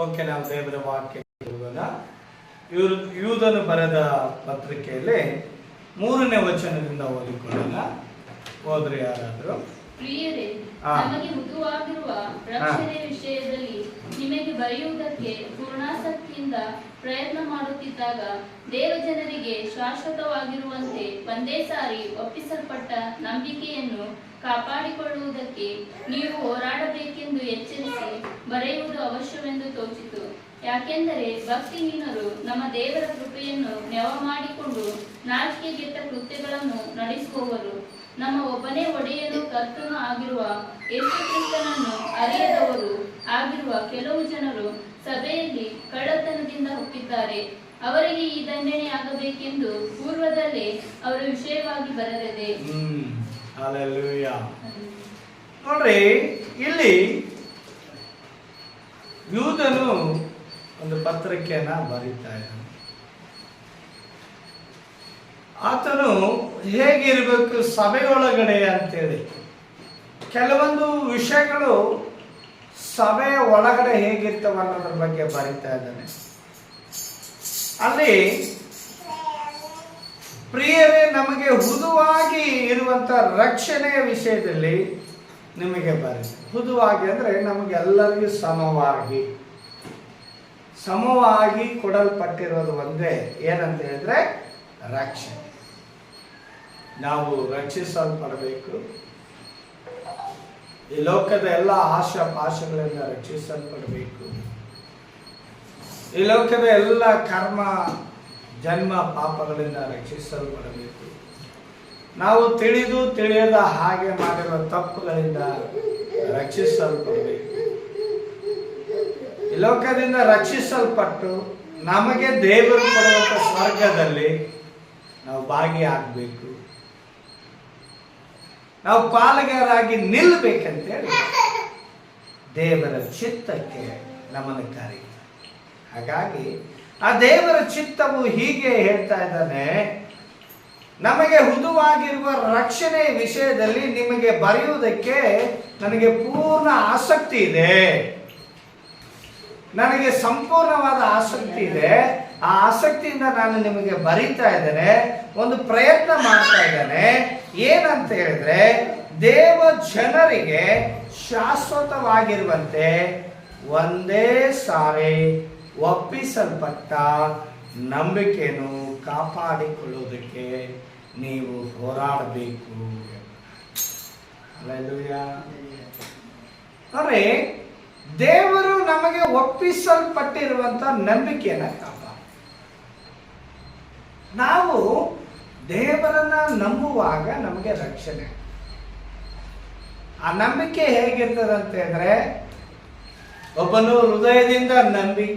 Okay, ನಾವು ದೇವರ ವಾಕ್ಯ ಹೋಗೋಣ. ಯೂದನು ಬರೆದ ಪತ್ರಿಕೆಯಲ್ಲಿ 3ನೇ ವಚನದಿಂದ ಓದಿಕೊಳ್ಳೋಣ. ಹೋದ್ರೆ ಯಾರಾದರೂ. ಪ್ರಿಯರೇ, ನಮಗೆ ಹುದುವಾಗಿರುವ ರಕ್ಷಣೆ ವಿಷಯದಲ್ಲಿ ನಿಮಗೆ ಬರೆಯುವುದಕ್ಕೆ ಪೂರ್ಣಾಸಕ್ತಿಯಿಂದ ಪ್ರಯತ್ನ ಮಾಡುತ್ತಿದ್ದಾಗ ದೇವಜನರಿಗೆ ಶಾಶ್ವತವಾಗಿರುವಂತೆ ಒಂದೇ ಸಾರಿ ಒಪ್ಪಿಸಲ್ಪಟ್ಟ ನಂಬಿಕೆಯನ್ನು ಕಾಪಾಡಿಕೊಳ್ಳುವುದಕ್ಕೆ ನೀವು ಹೋರಾಡಬೇಕೆಂದು ಎಚ್ಚರಿಸಿ ಬರೆಯುವುದು ಅವಶ್ಯವೆಂದು ತೋಚಿತು. ಯಾಕೆಂದರೆ ಭಕ್ತಿಹೀನರು ನಮ್ಮ ದೇವರ ಕೃಪೆಯನ್ನು ನೆವ ಮಾಡಿಕೊಂಡು ನಾಚಿಕೆಗೆಟ್ಟ ಕೃತ್ಯಗಳನ್ನು ನಡೆಸುವವರು, ನಮ್ಮ ಒಬ್ಬನೇ ಒಡೆಯನು ಕರ್ತನೂ ಆಗಿರುವ ಯೇಸು ಕ್ರಿಸ್ತನನ್ನು ಅರಿಯದವರು ಆಗಿರುವ ಕೆಲವು ಜನರು ಸಭೆಯಲ್ಲಿ ಕಳ್ಳತನದಿಂದ ಹುಟ್ಟಿದ್ದಾರೆ. ಅವರಿಗೆ ಈ ದಂಡನೆ ಆಗಬೇಕೆಂದು ಪೂರ್ವದಲ್ಲೇ ಅವರ ವಿಷಯವಾಗಿ ಬರೆದಿದೆ. ನೋಡ್ರಿ, ಇಲ್ಲಿ ಯೂದನು ಒಂದು ಪತ್ರಿಕೆಯನ್ನ ಬರೀತಾ ಇದ್ದಾನೆ. ಆತನು ಹೇಗಿರಬೇಕು ಸಭೆಯೊಳಗಡೆ ಅಂತೇಳಿ ಕೆಲವೊಂದು ವಿಷಯಗಳು ಸಭೆಯ ಒಳಗಡೆ ಹೇಗಿರ್ತವ ಅನ್ನೋದ್ರ ಬಗ್ಗೆ ಬರೀತಾ ಇದ್ದಾನೆ. ಅಲ್ಲಿ ಪ್ರಿಯರೇ, ನಮಗೆ ಹುದುವಾಗಿ ಇರುವಂತ ರಕ್ಷಣೆಯ ವಿಷಯದಲ್ಲಿ ನಿಮಗೆ ಬರೀ. ಹುದುವಾಗಿ ಅಂದ್ರೆ ನಮಗೆಲ್ಲರಿಗೂ ಸಮವಾಗಿ ಕೊಡಲ್ಪಟ್ಟಿರೋದು ಒಂದೇ, ಏನಂತ ಹೇಳಿದ್ರೆ ರಕ್ಷಣೆ. ನಾವು ರಕ್ಷಿಸಲ್ಪಡಬೇಕು. ಈ ಲೋಕದ ಎಲ್ಲ ಆಶಾಪಾಶಗಳಿಂದ ರಕ್ಷಿಸಲ್ಪಡಬೇಕು. ಈ ಲೋಕದ ಎಲ್ಲ ಕರ್ಮ ಜನ್ಮ ಪಾಪಗಳಿಂದ ರಕ್ಷಿಸಲ್ಪಡಬೇಕು. ನಾವು ತಿಳಿಯದ ಹಾಗೆ ಮಾಡಿರುವ ತಪ್ಪುಗಳಿಂದ ರಕ್ಷಿಸಲ್ಪಡಬೇಕು. ಈ ಲೋಕದಿಂದ ರಕ್ಷಿಸಲ್ಪಟ್ಟು ನಮಗೆ ದೇವರು ಕೊಡುವಂತ ಸ್ವರ್ಗದಲ್ಲಿ ನಾವು ಭಾಗಿಯಾಗಬೇಕು. ನಾವು ಪಾಲುಗಾರರಾಗಿ ನಿಲ್ಲಬೇಕಂತೇಳಿ ದೇವರ ಚಿತ್ತಕ್ಕೆ ನಮ್ಮನ್ನು ಕರೀತಾರೆ. ಹಾಗಾಗಿ ಆ ದೇವರ ಚಿತ್ತವು ಹೀಗೆ ಹೇಳ್ತಾ ಇದ್ದಾನೆ, ನಮಗೆ ಹುದುವಾಗಿರುವ ರಕ್ಷಣೆ ವಿಷಯದಲ್ಲಿ ನಿಮಗೆ ಬರೆಯುವುದಕ್ಕೆ ನನಗೆ ಪೂರ್ಣ ಆಸಕ್ತಿ ಇದೆ. ನನಗೆ ಸಂಪೂರ್ಣವಾದ ಆಸಕ್ತಿ ಇದೆ. ಆ ಆಸಕ್ತಿಯಿಂದ ನಾನು ನಿಮಗೆ ಬರೀತಾ ಇದ್ದೇನೆ, ಒಂದು ಪ್ರಯತ್ನ ಮಾಡ್ತಾ ಇದ್ದೇನೆ. ಏನಂತ ಹೇಳಿದ್ರೆ, ದೇವ ಜನರಿಗೆ ಶಾಶ್ವತವಾಗಿರುವಂತೆ ಒಂದೇ ಸಾರಿ ಒಪ್ಪಿಸಲ್ಪಟ್ಟ ನಂಬಿಕೆಯನ್ನು ಕಾಪಾಡಿಕೊಳ್ಳುವುದಕ್ಕೆ ನೀವು ಹೋರಾಡಬೇಕು. ನೋಡ್ರಿ, ದೇವರು ನಮಗೆ ಒಪ್ಪಿಸಲ್ಪಟ್ಟಿರುವಂತ ನಂಬಿಕೆಯನ್ನ ಕಾಪಾಡ. ನಾವು ದೇವರನ್ನ ನಂಬುವಾಗ ನಮಗೆ ರಕ್ಷಣೆ. ಆ ನಂಬಿಕೆ ಹೇಗಿರ್ತದೆ ಅಂತ ಹೇಳಿದ್ರೆ, ಒಬ್ಬನು ಹೃದಯದಿಂದ ನಂಬಿ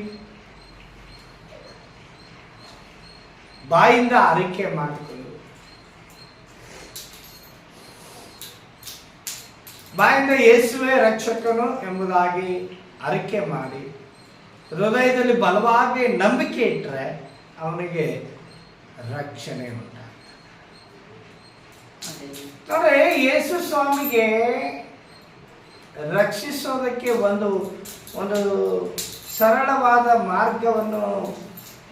ಬಾಯಿಂದ ಅರಿಕೆ ಮಾಡಿಕೊಂಡು, ಬಾಯಿಂದ ಯೇಸುವೇ ರಕ್ಷಕನು ಎಂಬುದಾಗಿ ಅರಿಕೆ ಮಾಡಿ ಹೃದಯದಲ್ಲಿ ಬಲವಾಗಿ ನಂಬಿಕೆ ಇಟ್ಟರೆ ಅವನಿಗೆ ರಕ್ಷಣೆ ಉಂಟಾಗ್ತದೆ. ನೋಡಿ, ಯೇಸು ಸ್ವಾಮಿಗೆ ರಕ್ಷಿಸೋದಕ್ಕೆ ಒಂದು ಸರಳವಾದ ಮಾರ್ಗವನ್ನು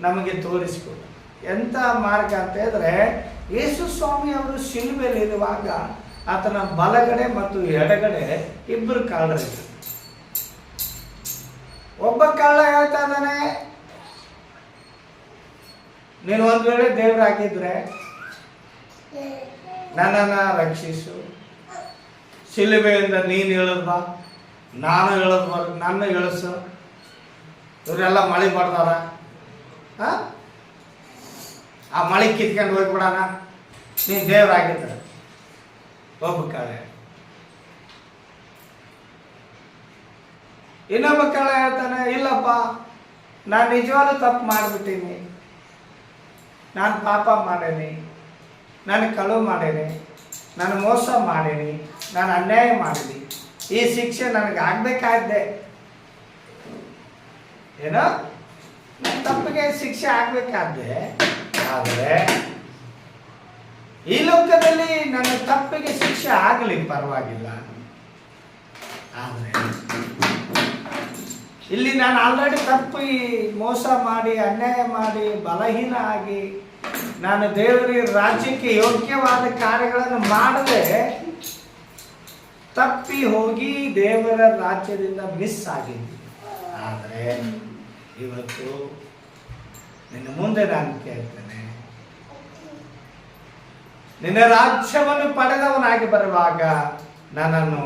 ನಮಗೆ ತೋರಿಸಿಕೊಡು. ಎಂಥ ಮಾರ್ಗ ಅಂತ ಹೇಳಿದ್ರೆ, ಯೇಸು ಸ್ವಾಮಿ ಅವರು ಶಿಲುಬೆಯಲ್ಲಿ ಇರುವಾಗ ಆತನ ಬಲಗಡೆ ಮತ್ತು ಎಡಗಡೆ ಇಬ್ಬರು ಕಳ್ಳರಿದ್ದರು. ಒಬ್ಬ ಕಳ್ಳ ಹೇಳ್ತಾ ಇದ್ದಾನೆ, ನೀನು ಒಂದ್ ವೇಳೆ ದೇವರಾಗಿದ್ರೆ ನನ್ನನ್ನ ರಕ್ಷಿಸು, ಶಿಲುಬೆಯಿಂದ ನೀನು ಇಳಿದ್ ಬಾ, ನಾನು ಇಳಿದ್ ನನ್ನ ಇಳಿಸು. ಇವರೆಲ್ಲ ಮಳೆ ಬರ್ದಾರ, ಆ ಮಳೆ ಕಿತ್ಕೊಂಡು ಹೋಗ್ಬಿಡೋಣ, ನೀನು ದೇವರಾಗಿದ್ರೆ. ಒಬ್ಬ ಕಾಳ. ಇನ್ನೊಬ್ಬ ಕಾಳ ಹೇಳ್ತಾನೆ, ಇಲ್ಲಪ್ಪ, ನಾನು ನಿಜವಾಗ್ಲೂ ತಪ್ಪು ಮಾಡಿಬಿಟ್ಟೀನಿ, ನಾನು ಪಾಪ ಮಾಡೇನಿ, ನಾನು ಕಳುವು ಮಾಡೇನಿ, ನಾನು ಮೋಸ ಮಾಡೇನಿ, ನಾನು ಅನ್ಯಾಯ ಮಾಡೀನಿ, ಈ ಶಿಕ್ಷೆ ನನಗೆ ಆಗ್ಬೇಕಾದ್ದೆ. ಏನೋ ನನ್ನ ತಪ್ಪಿಗೆ ಶಿಕ್ಷೆ ಆಗ್ಬೇಕಾದ್ದೆ. ಆದರೆ ಈ ಲೋಕದಲ್ಲಿ ನನ್ನ ತಪ್ಪಿಗೆ ಶಿಕ್ಷೆ ಆಗಲಿ ಪರವಾಗಿಲ್ಲ, ಆದರೆ ಇಲ್ಲಿ ನಾನು ಆಲ್ರೆಡಿ ತಪ್ಪಿ ಮೋಸ ಮಾಡಿ ಅನ್ಯಾಯ ಮಾಡಿ ಬಲಹೀನ ಆಗಿ ನಾನು ದೇವರ ರಾಜ್ಯಕ್ಕೆ ಯೋಗ್ಯವಾದ ಕಾರ್ಯಗಳನ್ನು ಮಾಡದೆ ತಪ್ಪಿ ಹೋಗಿ ದೇವರ ರಾಜ್ಯದಿಂದ ಮಿಸ್ ಆಗಿದ್ದೀನಿ. ಆದರೆ ಇವತ್ತು ನಿನ್ನ ಮುಂದೆ ನಾನು ಕೇಳ್ತೇನೆ, ನಿನ್ನ ರಾಜ್ಯವನ್ನು ಪಡೆದವನಾಗಿ ಬರುವಾಗ ನನ್ನನ್ನು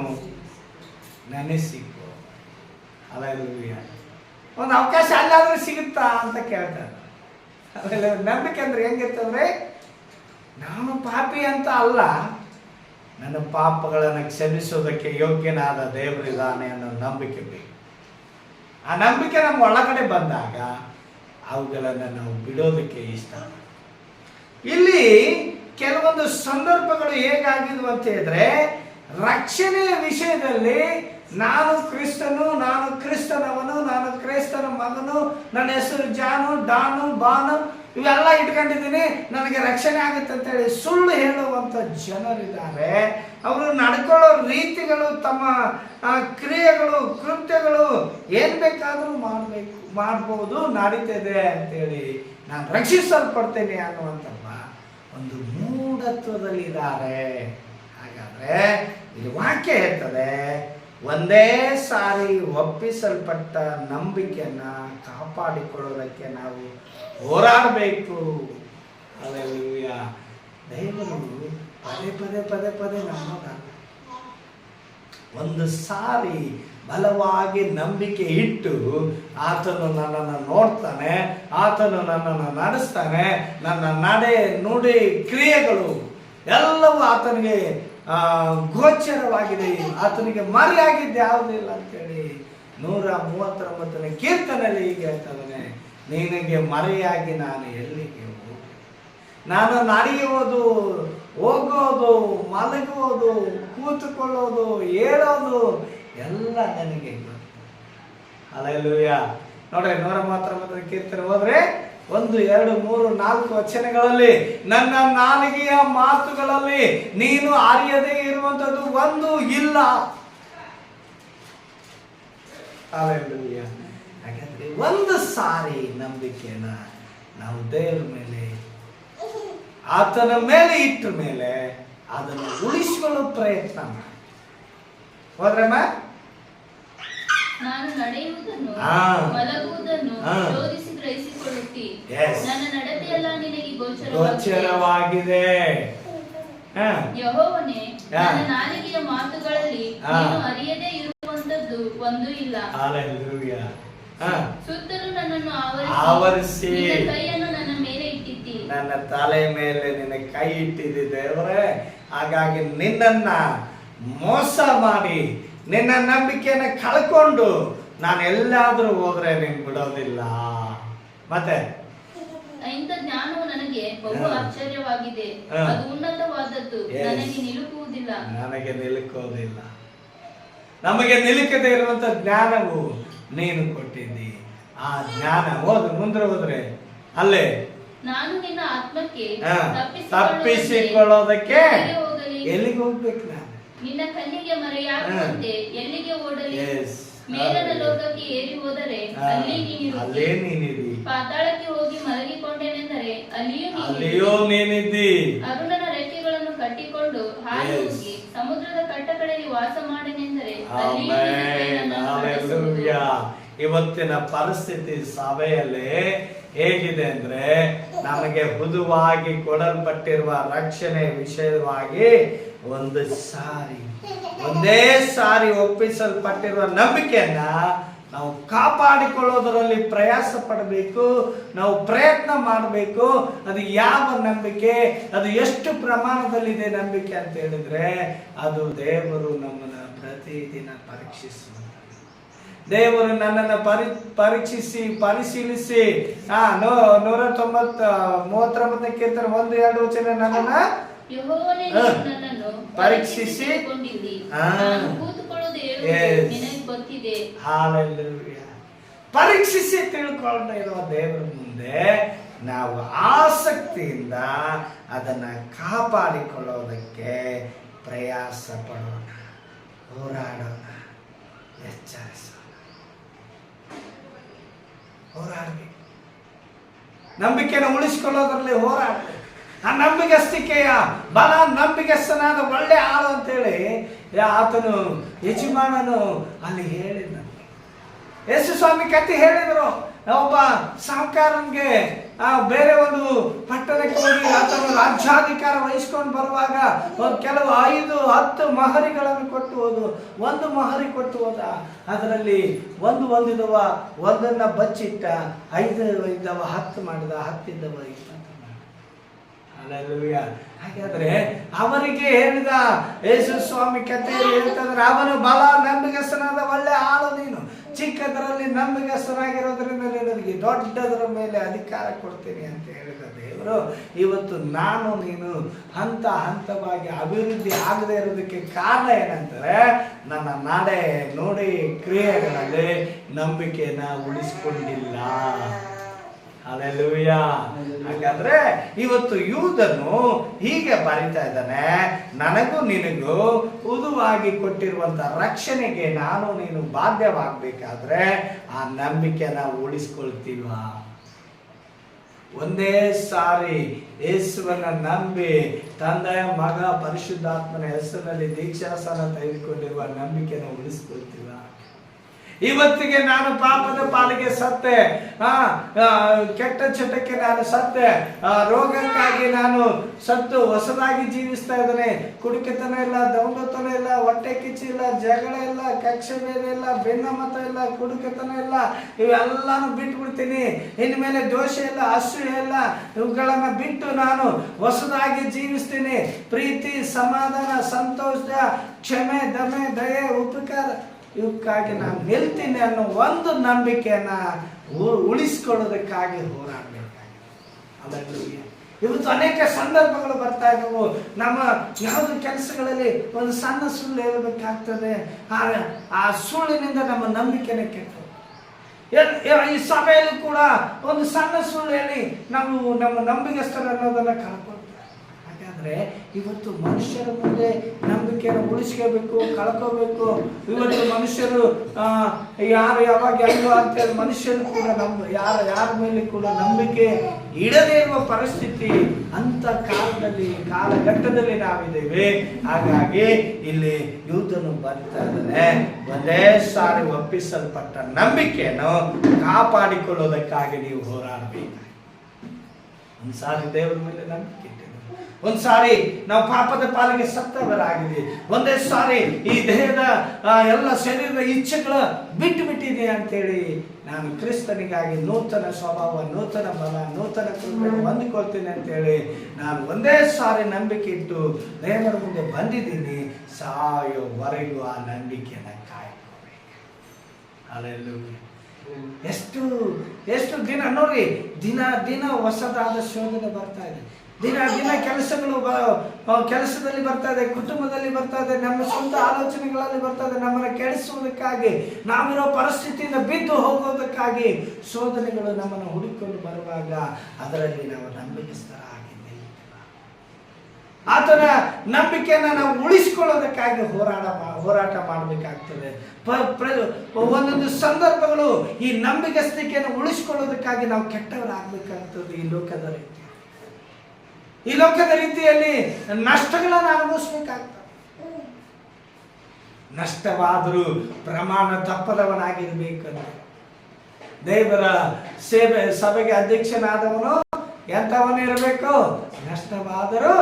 ನೆನೆಸಿಕೊ. ಹಲ್ಲೆಲೂಯ. ಒಂದು ಅವಕಾಶ ಅಲ್ಲಾದ್ರೂ ಸಿಗುತ್ತಾ ಅಂತ ಕೇಳ್ತಾರೆ. ಆಮೇಲೆ ನಂಬಿಕೆ ಅಂದ್ರೆ ಹೆಂಗಿರ್ತಂದ್ರೆ, ನಾನು ಪಾಪಿ ಅಂತ ಅಲ್ಲ, ನನ್ನ ಪಾಪಗಳನ್ನು ಕ್ಷಮಿಸೋದಕ್ಕೆ ಯೋಗ್ಯನಾದ ದೇವರಿದ್ದಾನೆ ಅನ್ನೋ ನಂಬಿಕೆ ಬೇಕು. ಆ ನಂಬಿಕೆ ನಮ್ಮ ಒಳಗಡೆ ಬಂದಾಗ ಅವುಗಳನ್ನು ನಾವು ಬಿಡೋದಕ್ಕೆ ಇಷ್ಟ. ಇಲ್ಲಿ ಕೆಲವೊಂದು ಸಂದರ್ಭಗಳು ಹೇಗಾಗಿದ್ವು ಅಂತ ಹೇಳಿದ್ರೆ, ರಕ್ಷಣೆಯ ವಿಷಯದಲ್ಲಿ ನಾನು ಕ್ರಿಸ್ತನು, ನಾನು ಕ್ರಿಸ್ತನವನು, ನಾನು ಕ್ರೈಸ್ತನ ಮಗನು, ನನ್ನ ಹೆಸರು ಜಾನು, ಡಾನು, ಬಾನು ಇವೆಲ್ಲ ಇಟ್ಕೊಂಡಿದ್ದೀನಿ, ನನಗೆ ರಕ್ಷಣೆ ಆಗುತ್ತೆ ಅಂತೇಳಿ ಸುಳ್ಳು ಹೇಳುವಂಥ ಜನರಿದ್ದಾರೆ. ಅವರು ನಡ್ಕೊಳ್ಳೋ ರೀತಿಗಳು, ತಮ್ಮ ಕ್ರಿಯೆಗಳು, ಕೃತ್ಯಗಳು ಏನು ಬೇಕಾದರೂ ಮಾಡ್ಬೋದು, ನಡೀತದೆ ಅಂತೇಳಿ ನಾನು ರಕ್ಷಿಸಲ್ಪಡ್ತೇನೆ ಅನ್ನುವಂಥ ಒಂದು ಮೂಢತ್ವದಲ್ಲಿದ್ದಾರೆ. ಹಾಗಾದ್ರೆ ಇಲ್ಲಿ ವಾಕ್ಯ ಹೇಳ್ತದೆ, ಒಂದೇ ಸಾರಿ ಒಪ್ಪಿಸಲ್ಪಟ್ಟ ನಂಬಿಕೆಯನ್ನ ಕಾಪಾಡಿಕೊಳ್ಳೋದಕ್ಕೆ ನಾವು ಹೋರಾಡಬೇಕು. ಹಲ್ಲೆಲೂಯ. ದೇವರು ಪದೇ ಪದೇ ಪದೇ ಪದೇ ನಮ್ಮನ್ನ ಒಂದು ಸಾರಿ ಬಲವಾಗಿ ನಂಬಿಕೆ ಇಟ್ಟು ಆತನು ನನ್ನನ್ನು ನೋಡ್ತಾನೆ, ಆತನು ನನ್ನನ್ನು ನಡೆಸ್ತಾನೆ, ನನ್ನ ನಡೆ ನುಡಿ ಕ್ರಿಯೆಗಳು ಎಲ್ಲವೂ ಆತನಿಗೆ ಗೋಚರವಾಗಿದೆ, ಆತನಿಗೆ ಮರೆಯಾಗಿದ್ದೆ ಯಾವುದಿಲ್ಲ ಅಂತೇಳಿ 139ನೇ ಕೀರ್ತನೆಯಲ್ಲಿ ಹೀಗೆ ಹೇಳ್ತಾನೆ, ನಿನಗೆ ಮರೆಯಾಗಿ ನಾನು ಎಲ್ಲಿಗೆ ಹೋಗು? ನಾನು ನಡೆಯುವುದು, ಹೋಗೋದು, ಮಲಗುವುದು, ಕೂತುಕೊಳ್ಳೋದು, ಹೇಳೋದು ಎಲ್ಲ ನನಗೆ ಗೊತ್ತು. ಹಲ್ಲೆಲೂಯ. ನೋಡ್ರಿ 139ನೇ ಕೀರ್ತನೆ ಹೋದ್ರೆ 1, 2, 3, 4 ವಚನಗಳಲ್ಲಿ ನನ್ನ ನಾಲಿಗೆಯ ಮಾತುಗಳಲ್ಲಿ ನೀನು ಅರಿಯದೇ ಇರುವಂಥದ್ದು ಒಂದು ಇಲ್ಲ. ಹಲ್ಲೆಲೂಯ. ಹಾಗಾದ್ರೆ ಒಂದು ಸಾರಿ ನಂಬಿಕೆನ ನಾವು ದೇವರ ಮೇಲೆ, ಆತನ ಮೇಲೆ ಇಟ್ಟ ಮೇಲೆ ಅದನ್ನು ಉಳಿಸಿಕೊಳ್ಳೋ ಪ್ರಯತ್ನ ಮಾಡಿ. ಹೋದ್ರಮ್ಮ, ನಾನು ನಡೆಯುವುದನ್ನು ಮಲಗುವುದನ್ನು ಶೋಧಿಸಿ ಗ್ರಹಿಸಿಕೊಳ್ಳುತ್ತಿ, ನನ್ನ ನಡತೆಯೆಲ್ಲ ನಿನಗೆ ಗೋಚರವಾಗಿದೆ. ಯೆಹೋವನೇ, ನನ್ನ ನಾಲಿಗೆಯ ಮಾತುಗಳಲ್ಲಿ ನೀನು ಅರಿಯದೇ ಇರುವಂತದ್ದು ಒಂದು ಇಲ್ಲ. ಹಲ್ಲೆಲೂಯ. ಸುತ್ತಲೂ ನನ್ನನ್ನು ಆವರಿಸಿ ಕೈಯನ್ನು ನನ್ನ ಮೇಲೆ ಇಟ್ಟಿದ್ದಿ. ನನ್ನ ತಲೆ ಮೇಲೆ ನಿನ್ನ ಕೈ ಇಟ್ಟಿದ್ದಿ ದೇವರೇ. ಹಾಗಾಗಿ ನಿನ್ನನ್ನ ಮೋಸ ಮಾಡಿ ನಿನ್ನ ನಂಬಿಕೆಯನ್ನು ಕಳ್ಕೊಂಡು ನಾನು ಎಲ್ಲಾದ್ರೂ ಹೋದ್ರೆ ನೀನು ಬಿಡೋದಿಲ್ಲ. ಮತ್ತೆ ಇಂಥ ಜ್ಞಾನವು ನನಗೆ ಬಹು ಆಶ್ಚರ್ಯವಾಗಿದೆ, ಅದು ಉನ್ನತವಾದದ್ದು, ನನಗೆ ನಿಲುಕುವುದಿಲ್ಲ. ನನಗೆ ನಿಲುಕೋದಿಲ್ಲ. ನಮಗೆ ನಿಲುಕದೇ ಇರುವಂತ ಜ್ಞಾನವು ನೀನು ಕೊಟ್ಟಿದ್ದಿ. ಆ ಜ್ಞಾನ ಮುಂದೆ ಹೋದ್ರೆ ಅಲ್ಲೇ ನಾನು ನಿನ್ನ ಆತ್ಮಕ್ಕೆ ತಪ್ಪಿಸಿಕೊಳ್ಳೋದಕ್ಕೆ ಎಲ್ಲಿಗೆ ಹೋಗ್ಬೇಕು? ನಾನು ನಿನ್ನ ಕಣ್ಣಿಗೆ ಮರೆಯಾಗುವಂತೆ ಎಲ್ಲಿಗೆ ಓಡಲಿ? ಮೇಲನ ಲೋಕಕ್ಕೆ ಏರಿ ಹೋದರೆ ಅಲ್ಲೇ ನೀನಿರುವಿ. ಪಾತಾಳಕ್ಕೆ ಹೋಗಿ ಮಲಗಿಕೊಂಡೇನೆಂದರೆ ಅಲ್ಲಿಯೂ ನೀನಿದ್ದಿ. ಅರುಣನ ರೆಕ್ಕೆಗಳನ್ನು ಕಟ್ಟಿಕೊಂಡು ಹಾರಿ ಹೋಗಿ ಸಮುದ್ರದ ಕಟ್ಟಕಡೆಯಲ್ಲಿ ವಾಸ ಮಾಡನೆಂದರೆ ಇವತ್ತಿನ ಪರಿಸ್ಥಿತಿ ಸಭೆಯಲ್ಲಿ ಹೇಗಿದೆ ಅಂದ್ರೆ, ನಮಗೆ ಹುದುವಾಗಿ ಕೊಡಲ್ಪಟ್ಟಿರುವ ರಕ್ಷಣೆ ವಿಷಯವಾಗಿ ಒಂದೇ ಸಾರಿ ಒಪ್ಪಿಸಲ್ಪಟ್ಟಿರುವ ನಂಬಿಕೆಯನ್ನ ನಾವು ಕಾಪಾಡಿಕೊಳ್ಳೋದರಲ್ಲಿ ಪ್ರಯಾಸ ಪಡಬೇಕು, ನಾವು ಪ್ರಯತ್ನ ಮಾಡಬೇಕು. ಅದು ಯಾವ ನಂಬಿಕೆ, ಅದು ಎಷ್ಟು ಪ್ರಮಾಣದಲ್ಲಿದೆ ನಂಬಿಕೆ ಅಂತ ಹೇಳಿದ್ರೆ, ಅದು ದೇವರು ನಮ್ಮನ್ನ ಪ್ರತಿದಿನ ಪರೀಕ್ಷಿಸುವ ದೇವರು ನನ್ನನ್ನು ಪರೀಕ್ಷಿಸಿ ಪರಿಶೀಲಿಸಿ 139ನೇ ಕೀರ್ತನೆ 1, 2 ವಚನ ನನ್ನನ್ನ ಪರೀಕ್ಷಿಸಿ ಪರೀಕ್ಷಿಸಿ ತಿಳ್ಕೊಂಡು ಇರುವ ದೇವರ ಮುಂದೆ ನಾವು ಆಸಕ್ತಿಯಿಂದ ಅದನ್ನ ಕಾಪಾಡಿಕೊಳ್ಳೋದಕ್ಕೆ ಪ್ರಯಾಸ ಪಡೋಣ, ಹೋರಾಡೋಣ, ಎಚ್ಚರಿಸೋಣ. ಹೋರಾಡಬೇಕು. ನಂಬಿಕೆಯನ್ನು ಉಳಿಸ್ಕೊಳ್ಳೋದ್ರಲ್ಲಿ ಹೋರಾಡಬೇಕು. ಆ ನಂಬಿಗಸ್ತಿಕೆಯ ಬಲ, ನಂಬಿಗಸ್ತನಾದ ಒಳ್ಳೆ ಆಳು ಅಂತೇಳಿ ಆತನು ಯಜಮಾನನು ಅಲ್ಲಿ ಹೇಳಿದ. ಯೇಸು ಸ್ವಾಮಿ ಕತ್ತಿ ಹೇಳಿದರು. ಒಬ್ಬ ಸಾಹುಕಾರನಿಗೆ ಬೇರೆ ಒಂದು ಪಟ್ಟಣಕ್ಕೆ ಹೋಗಿ ಆತನು ರಾಜ್ಯಾಧಿಕಾರ ವಹಿಸ್ಕೊಂಡು ಬರುವಾಗ ಕೆಲವು 5-10 ಮಹರಿಗಳನ್ನು ಕೊಟ್ಟು ಹೋದು. ಒಂದು ಮಹರಿ ಕೊಟ್ಟು ಹೋದ, ಅದರಲ್ಲಿ ಒಂದಿದವ, ಒಂದನ್ನ ಬಚ್ಚಿಟ್ಟ, 5 ಇದ್ದವ 10 ಮಾಡಿದ, 10 ಇದ್ದವ 20 ಮಾಡಿದ. ಹಲ್ಲೆಲೂಯಾ. ಹಾಗಾದ್ರೆ ಅವರಿಗೆ ಹೇಳಿದ ಯೇಸು ಸ್ವಾಮಿ ಕಥೆಯಲ್ಲಿ ಹೇಳ್ತಂದ್ರೆ, ಅವನು ಬಲ ನಂಬಿಗಸ್ತನಾದ ಒಳ್ಳೆ ಆಳು, ನೀನು ಚಿಕ್ಕದರಲ್ಲಿ ನಂಬಿಗಸ್ತನಾಗಿರೋದ್ರಿಂದ ನಿನಗೆ ದೊಡ್ಡದರ ಮೇಲೆ ಅಧಿಕಾರ ಕೊಡ್ತೀನಿ ಅಂತ ಹೇಳಿದ ದೇವರು. ಇವತ್ತು ನಾನು ನೀನು ಹಂತ ಹಂತವಾಗಿ ಅಭಿವೃದ್ಧಿ ಆಗದೆ ಇರೋದಕ್ಕೆ ಕಾರಣ ಏನಂತಾರೆ, ನನ್ನ ನಡೆ ನೋಡಿ ಕ್ರಿಯೆಗಳಲ್ಲಿ ನಂಬಿಕೆಯನ್ನ ಉಳಿಸ್ಕೊಂಡಿಲ್ಲ. ಹಲ್ಲೆಲೂಯಾ. ಹಾಗಾದ್ರೆ ಇವತ್ತು ಯೂದನು ಹೀಗೆ ಬರಿತಾ ಇದ್ದಾನೆ, ನನಗೂ ನಿನಗೂ ಉದುವಾಗಿ ಕೊಟ್ಟಿರುವಂತ ರಕ್ಷಣೆಗೆ ನಾನು ನೀನು ಬಾಧ್ಯವಾಗಬೇಕಾದ್ರೆ ಆ ನಂಬಿಕೆನ ಉಳಿಸ್ಕೊಳ್ತೀವ. ಒಂದೇ ಸಾರಿ ಯೇಸುವನ್ನ ನಂಬಿ ತಂದೆ ಮಗ ಪರಿಶುದ್ಧಾತ್ಮನ ಹೆಸರಿನಲ್ಲಿ ದೀಕ್ಷಾಸನ ತೆಗೆದುಕೊಂಡಿರುವ ನಂಬಿಕೆನ ಉಳಿಸ್ಕೊಳ್ತೀವ. ಇವತ್ತಿಗೆ ನಾನು ಪಾಪದ ಪಾಲಿಗೆ ಸತ್ತೆ, ಕೆಟ್ಟ ಚಟಕ್ಕೆ ನಾನು ಸತ್ತೆ, ರೋಗಕ್ಕಾಗಿ ನಾನು ಸತ್ತು ಹೊಸದಾಗಿ ಜೀವಿಸ್ತಾ ಇದ್ದೇನೆ. ಕುಡಿಕೆತನ ಇಲ್ಲ, ದೌಂಡತನ ಇಲ್ಲ, ಹೊಟ್ಟೆ ಕಿಚ್ಚು ಇಲ್ಲ, ಜಗಳ ಇಲ್ಲ, ಕಕ್ಷೆ ಬೇರೆ ಇಲ್ಲ, ಭಿನ್ನಮತ ಇಲ್ಲ, ಕುಡಿಕೆತನ ಇಲ್ಲ, ಇವೆಲ್ಲಾನು ಬಿಟ್ಬಿಡ್ತೀನಿ. ಇನ್ಮೇಲೆ ದೋಷ ಇಲ್ಲ, ಅಸೂಯೆ ಇಲ್ಲ, ಇವುಗಳನ್ನ ಬಿಟ್ಟು ನಾನು ಹೊಸದಾಗಿ ಜೀವಿಸ್ತೀನಿ. ಪ್ರೀತಿ, ಸಮಾಧಾನ, ಸಂತೋಷ, ಕ್ಷಮೆ, ದಮೆ, ದಯೆ, ಉಪಕಾರ ಇವಕ್ಕಾಗಿ ನಾನು ನಿಲ್ತೀನಿ ಅನ್ನೋ ಒಂದು ನಂಬಿಕೆಯನ್ನ ಉಳಿಸ್ಕೊಳ್ಳೋದಕ್ಕಾಗಿ ಹೋರಾಡಬೇಕಾಗಿದೆ. ಇವತ್ತು ಅನೇಕ ಸಂದರ್ಭಗಳು ಬರ್ತಾ ಇದ್ದವು. ನಮ್ಮ ಯಾವುದು ಕೆಲಸಗಳಲ್ಲಿ ಒಂದು ಸಣ್ಣ ಸುಳ್ಳು ಹೇಳಬೇಕಾಗ್ತದೆ. ಆ ಸುಳ್ಳಿನಿಂದ ನಮ್ಮ ನಂಬಿಕೆನೇ ಕೆಟ್ಟು. ಈ ಸಭೆಯಲ್ಲಿ ಕೂಡ ಒಂದು ಸಣ್ಣ ಸುಳ್ಳು ಹೇಳಿ ನಾವು ನಮ್ಮ ನಂಬಿಕೆಸ್ಥರು ಅನ್ನೋದನ್ನ ಕಳ್ಕೊಳ್ತೇವೆ. ಹಾಗಾದ್ರೆ ಇವತ್ತು ಮನುಷ್ಯರ ಮುಂದೆ ನಂಬಿಕೆಯನ್ನು ಉಳಿಸ್ಕೋಬೇಕು, ಕಳ್ಕೋಬೇಕು. ಇವತ್ತು ಮನುಷ್ಯರು ಯಾರು ಯಾವಾಗ ಹೆಂಗೋ ಅಂತೇಳಿ ಮನುಷ್ಯರು ಕೂಡ ಯಾರ ಮೇಲೆ ಕೂಡ ನಂಬಿಕೆ ಇಡದೇ ಇರುವ ಪರಿಸ್ಥಿತಿ ಅಂತ ಕಾಲಘಟ್ಟದಲ್ಲಿ ನಾವಿದ್ದೇವೆ. ಹಾಗಾಗಿ ಇಲ್ಲಿ ಯೂದನು ಬರ್ತಾ ಇದ್ದಾನೆ, ಒಂದೇ ಸಾರಿ ಒಪ್ಪಿಸಲ್ಪಟ್ಟ ನಂಬಿಕೆಯನ್ನು ಕಾಪಾಡಿಕೊಳ್ಳೋದಕ್ಕಾಗಿ ನೀವು ಹೋರಾಡಬೇಕು. ಒಂದ್ಸಾರಿ ದೇವರ ಮೇಲೆ ನಂಬಿಕೆ ಇಟ್ಟಿದೆ, ಒಂದ್ಸಾರಿ ನಾವು ಪಾಪದ ಪಾಲಿಗೆ ಸತ್ತವರಾಗಿದೆ, ಒಂದೇ ಸಾರಿ ಈ ದೇಹದ ಎಲ್ಲ ಶರೀರದ ಇಚ್ಛೆಗಳ ಬಿಟ್ಟು ಬಿಟ್ಟಿದೆ ಅಂತೇಳಿ ನಾನು ಕ್ರಿಸ್ತನಿಗಾಗಿ ನೂತನ ಸ್ವಭಾವ, ನೂತನ ಬಲ, ನೂತನ ಕೃಪೆಯನ್ನು ಹೊಂದಿಕೊಳ್ತೀನಿ ಅಂತೇಳಿ ನಾನು ಒಂದೇ ಸಾರಿ ನಂಬಿಕೆ ಇಟ್ಟು ದೇವರ ಮುಂದೆ ಬಂದಿದ್ದೀನಿ. ಸಾಯೋವರೆಗೂ ಆ ನಂಬಿಕೆಯನ್ನು ಕಾಯ್ಕೋಬೇಕು. ಹಲ್ಲೆಲೂಯಾ. ಎಷ್ಟು ದಿನ ನೋಡಿ, ದಿನ ಹೊಸದಾದ ಶೋಧನೆ ಬರ್ತಾ ಇದೆ. ದಿನ ಕೆಲಸದಲ್ಲಿ ಬರ್ತಾ ಇದೆ, ಕುಟುಂಬದಲ್ಲಿ ಬರ್ತಾ ಇದೆ, ನಮ್ಮ ಸ್ವಂತ ಆಲೋಚನೆಗಳಲ್ಲಿ ಬರ್ತಾ ಇದೆ. ನಮ್ಮನ್ನು ಕೆಡಿಸುವುದಕ್ಕಾಗಿ, ನಾವಿರೋ ಪರಿಸ್ಥಿತಿಯಿಂದ ಬಿದ್ದು ಹೋಗೋದಕ್ಕಾಗಿ ಶೋಧನೆಗಳು ನಮ್ಮನ್ನು ಹುಡುಕಿಕೊಂಡು ಬರುವಾಗ ಅದರಲ್ಲಿ ನಾವು ನಂಬಿಕೆಸ್ಥರಾಗಿದ್ದೇವೆ. ಆತನ ನಂಬಿಕೆಯನ್ನು ನಾವು ಉಳಿಸಿಕೊಳ್ಳೋದಕ್ಕಾಗಿ ಹೋರಾಟ ಮಾಡಬೇಕಾಗ್ತದೆ. ಒಂದೊಂದು ಸಂದರ್ಭಗಳು ಈ ನಂಬಿಕೆಸ್ತಿಕೆಯನ್ನು ಉಳಿಸಿಕೊಳ್ಳೋದಕ್ಕಾಗಿ ನಾವು ಕೆಟ್ಟವರಾಗಬೇಕಾಗ್ತದೆ. ಈ ಲೋಕದ ರೀತಿಯಲ್ಲಿ ನಷ್ಟಗಳನ್ನು ಅನುಭವಿಸಬೇಕಾಗ್ತದೆ. ನಷ್ಟವಾದರೂ ಪ್ರಮಾಣ ತಪ್ಪದವನಾಗಿರ್ಬೇಕಂತ ದೇವರ ಸಭೆಗೆ ಅಧ್ಯಕ್ಷನಾದವನು ಎಂಥವನಿರಬೇಕು? ನಷ್ಟವಾದರೂ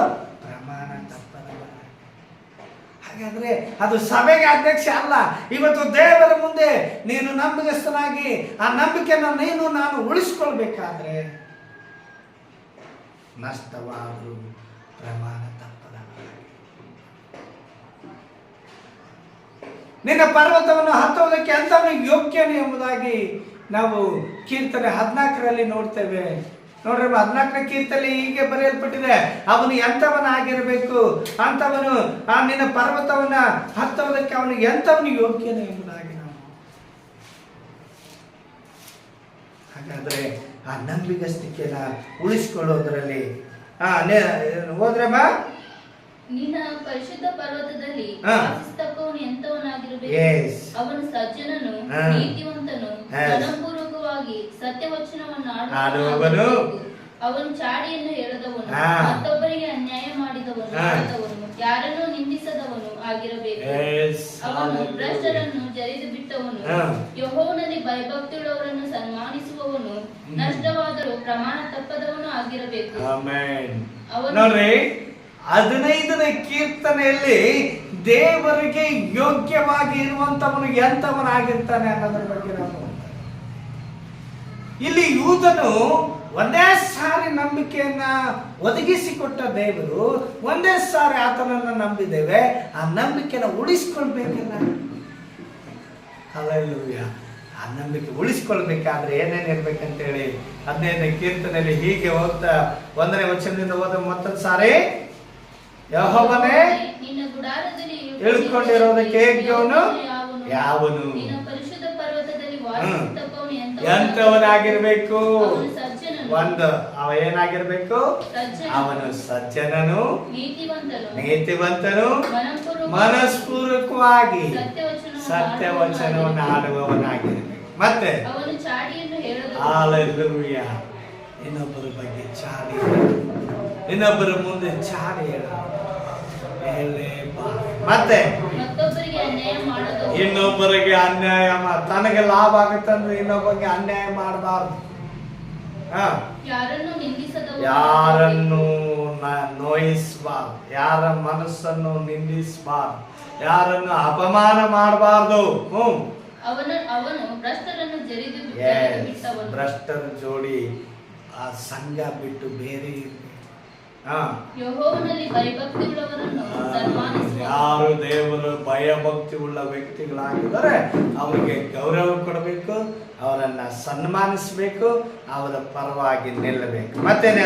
ಪ್ರಮಾಣ ತಪ್ಪದವನಾಗಿ. ಹಾಗಾದ್ರೆ ಅದು ಸಭೆಗೆ ಅಧ್ಯಕ್ಷ ಅಲ್ಲ. ಇವತ್ತು ದೇವರ ಮುಂದೆ ನೀನು ನಂಬಿಕೆಸ್ಥನಾಗಿ ಆ ನಂಬಿಕೆಯನ್ನು ನಾನು ಉಳಿಸ್ಕೊಳ್ಬೇಕಾದ್ರೆ ನಷ್ಟವಾದರೂ ಪ್ರಮಾಣ ತಪ್ಪದವನಾಗಿ. ನಿನ್ನ ಪರ್ವತವನ್ನು ಹತ್ತುವುದಕ್ಕೆ ಅಂತವನಿಗೆ ಯೋಗ್ಯನು ಎಂಬುದಾಗಿ ನಾವು ಕೀರ್ತನೆ 14ರಲ್ಲಿ ನೋಡ್ತೇವೆ. ನೋಡ್ರಿ, 14ನೇ ಕೀರ್ತನೆ ಹೀಗೆ ಬರೆಯಲ್ಪಟ್ಟಿದೆ, ಅವನು ಎಂಥವನಾಗಿರಬೇಕು, ಅಂತವನು ನಿನ್ನ ಪರ್ವತವನ್ನ ಹತ್ತುವುದಕ್ಕೆ ಅವನಿಗೆ ಎಂಥವನು ಯೋಗ್ಯನು ಎಂಬುದಾಗಿ ನಾವು. ಹಾಗಾದ್ರೆ ಆ ನಂಬಿಗಸ್ತಿಕೆನ ಉಳಿಸಿಕೊಳ್ಳೋದ್ರಲ್ಲಿ ಹೋದ್ರಮ್ಮ, ನಿನ್ನ ಪರಿಶುದ್ಧ ಪರ್ವತದಲ್ಲಿ ವಾಸಿಸತಕ್ಕವನು ಎಂತವನಾಗಿರಬೇಕು? ಅವನು ಸಜ್ಜನನು, ನೀತಿವಂತನು, ಮನಪೂರ್ವಕವಾಗಿ ವಿರುದ್ಧವಾಗಿ ಸತ್ಯವಚನವನ್ನು ಆಡುವವನು, ಅವನು ಚಾಡಿಯನ್ನು ಹೇಳದವನು, ಹಾ. ಮತ್ತೊಬ್ಬರಿಗೆ ಅನ್ಯಾಯ ಮಾಡದವನು, ಯಾರನ್ನೂ ನಿಂದಿಸದವನು ಆಗಿರಬೇಕು. ಅವನು ಭ್ರಷ್ಟರನ್ನು ಜರಿದು ಬಿಟ್ಟವನು, ಯೆಹೋವನಲ್ಲಿ ಭಯಭಕ್ತಿಯುಳ್ಳವರನ್ನು ಸನ್ಮಾನಿಸುವವನು, ನಷ್ಟವಾದರೂ ಪ್ರಮಾಣ ತಪ್ಪದವನು ಆಗಿರಬೇಕು. ನೋಡ್ರಿ, 15ನೇ ಕೀರ್ತನೆಯಲ್ಲಿ ದೇವರಿಗೆ ಯೋಗ್ಯವಾಗಿ ಇರುವಂತವನು ಎಂತವನಾಗಿರ್ತಾನೆ ಅನ್ನೋದ್ರ ಬಗ್ಗೆ ನಾವು ಇಲ್ಲಿ ಯೂದನು ಒಂದೇ ಸಾರಿ ನಂಬಿಕೆಯನ್ನ ಒದಗಿಸಿಕೊಟ್ಟ ದೇವರು, ಒಂದೇ ಸಾರಿ ಆತನನ್ನ ನಂಬಿದ್ದೇವೆ, ಆ ನಂಬಿಕೆನ ಉಳಿಸ್ಕೊಳ್ಬೇಕಲ್ಲ. ಹಲ್ಲೆಲೂಯ. ಆ ನಂಬಿಕೆ ಉಳಿಸ್ಕೊಳ್ಬೇಕಾದ್ರೆ ಏನೇನು ಇರ್ಬೇಕಂತೇಳಿ 15ನೇ ಕೀರ್ತನೆಯಲ್ಲಿ ಹೀಗೆ ಓದ್ತಾ 1ನೇ ವಚನದಿಂದ ಓದ ಮತ್ತೊಂದು ಸಾರಿ, ಯೆಹೋವನೇ ನಿನ್ನ ಗುಡಾರದಲ್ಲಿ ಇಳಿದುಕೊಂಡಿರೋದಕ್ಕೆ ಯೋಗ್ಯವನು ಯಾವನು? ನಿನ್ನ ಪರಿಶುದ್ಧ ಪರ್ವತದಲ್ಲಿ ವಾಸಿಸುತ್ತವನು ಎಂತವನಾಗಿರ್ಬೇಕು? ಒಂದು ಅವ ಏನಾಗಿರ್ಬೇಕು? ಅವನು ಸಜ್ಜನನು, ನೀತಿವಂತನು, ಮನಸ್ಪೂರ್ವಕವಾಗಿ ಸತ್ಯವಚನವನ್ನು ಆಡುವವನಾಗಿರ್ಬೇಕು. ಮತ್ತೆ ಹಲ್ಲೆಲೂಯ. ಇನ್ನೊಬ್ಬರ ಬಗ್ಗೆ ಚಾಡಿ, ಇನ್ನೊಬ್ಬರ ಮುಂದೆ ಚಾಡಿ ಮತ್ತೆ ಇನ್ನೊಬ್ಬರಿಗೆ ಅನ್ಯಾಯ ತನಗೆ ಲಾಭ ಆಗುತ್ತಂದ್ರೆ ಇನ್ನೊಬ್ಬರಿಗೆ ಅನ್ಯಾಯ ಮಾಡಬಾರ್ದು. ಯಾರನ್ನು ನೋಯಿಸಬಾರ್ದು, ಯಾರ ಮನಸ್ಸನ್ನು ನಿಂದಿಸಬಾರ್ದು, ಯಾರನ್ನು ಅಪಮಾನ ಮಾಡಬಾರ್ದು. ಭ್ರಷ್ಟರ ಜೋಡಿ ಆ ಸಂಘ ಬಿಟ್ಟು ಬೇರೆ ಇರಬೇಕು. ಯಾರು ದೇವರು ಭಯಭಕ್ತಿ ಉಳ್ಳ ವ್ಯಕ್ತಿಗಳಾಗಿದ್ದಾರೆ ಅವರಿಗೆ ಗೌರವ ಕೊಡಬೇಕು, ಅವರನ್ನ ಸನ್ಮಾನಿಸಬೇಕು, ಅವರ ಪರವಾಗಿ ನಿಲ್ಲಬೇಕು. ಮತ್ತೇನೇ